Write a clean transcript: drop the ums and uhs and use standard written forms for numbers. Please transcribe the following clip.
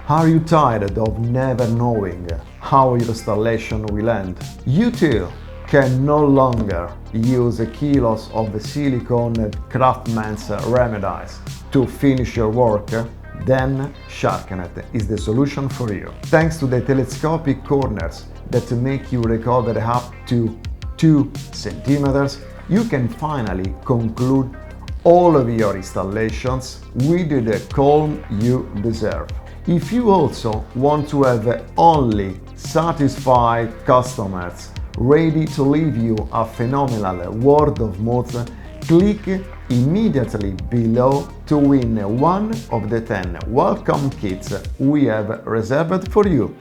Are you tired of never knowing how your installation will end? You too can no longer use kilos of silicone craftsman's remedies to finish your work? Then SharkNet is the solution for you. Thanks to the telescopic corners that make you recover up to 2 centimeters, you can finally conclude all of your installations with the calm you deserve. If you also want to have only satisfied customers ready to leave you a phenomenal word of mouth, click immediately below to win one of the 10 welcome kits we have reserved for you.